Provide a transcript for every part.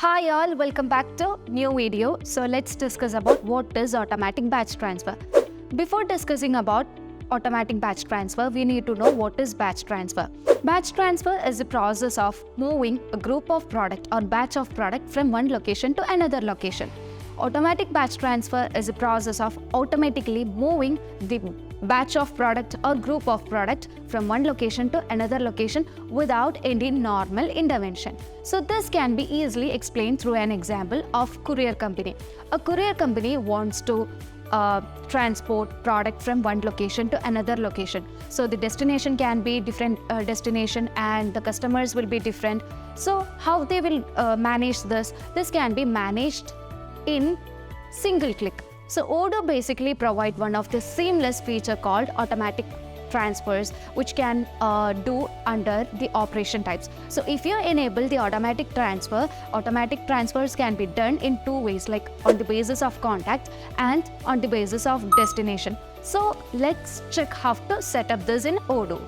Hi all, welcome back to new video. So let's discuss about what is automatic batch transfer. Before discussing about automatic batch transfer, we need to know what is batch transfer. Batch transfer is the process of moving a group of product or batch of product from one location to another location. Automatic batch transfer is a process of automatically moving the batch of product or group of product from one location to another location without any normal intervention. So this can be easily explained through an example of courier company. A courier company wants to transport product from one location to another location. So the destination can be different destination and the customers will be different. So how they will manage this? This can be managed in single click. So Odoo basically provide one of the seamless feature called automatic transfers, which can do under the operation types. So if you enable the automatic transfers can be done in two ways, like on the basis of contact and on the basis of destination. So let's check how to set up this in Odoo.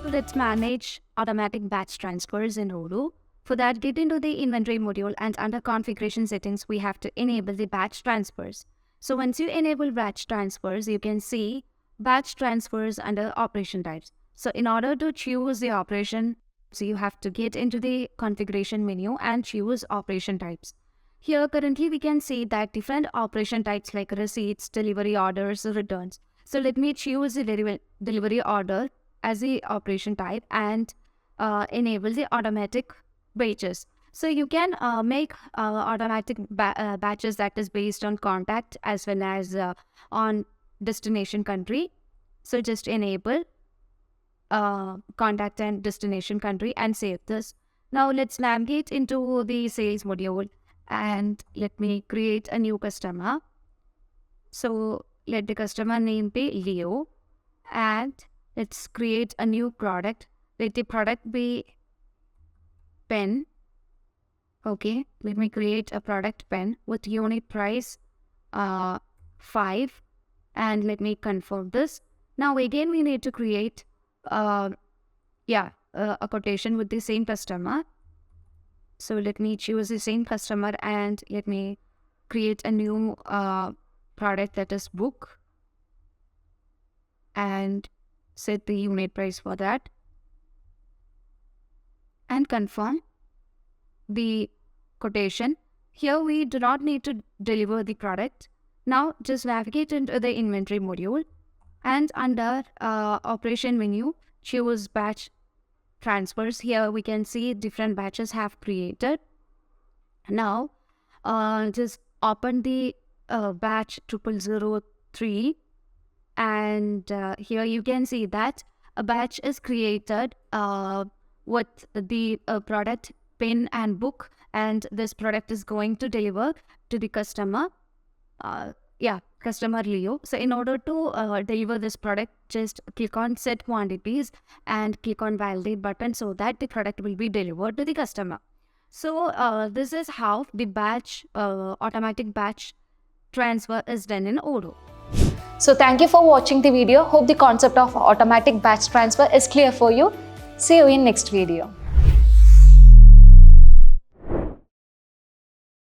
So let's manage automatic batch transfers in Odoo. For that, get into the inventory module and under configuration settings, we have to enable the batch transfers. So once you enable batch transfers, you can see batch transfers under operation types. So in order to choose the operation, so you have to get into the configuration menu and choose operation types. Here currently we can see that different operation types like receipts, delivery orders, returns. So let me choose the delivery order as the operation type and enable the automatic batches. So you can make automatic batches that is based on contact as well as on destination country. So just enable contact and destination country and save this. Now let's navigate into the sales module and let me create a new customer. So let the customer name be Leo and let's create a new product. Let the product be pen. Okay, let me create a product pen with unit price 5 and let me confirm this. Now again we need to create a quotation with the same customer. So let me choose the same customer and let me create a new product, that is book, and set the unit price for that and confirm the quotation. Here we do not need to deliver the product. Now just navigate into the inventory module and under operation menu choose batch transfers. Here we can see different batches have created. Now just open the batch 0003 and here you can see that a batch is created with the product pen and book, and this product is going to deliver to the customer, customer Leo. So in order to deliver this product, just click on set quantities and click on validate button so that the product will be delivered to the customer. So this is how the batch automatic batch transfer is done in Odoo. So thank you for watching the video. Hope the concept of automatic batch transfer is clear for you. See you in next video.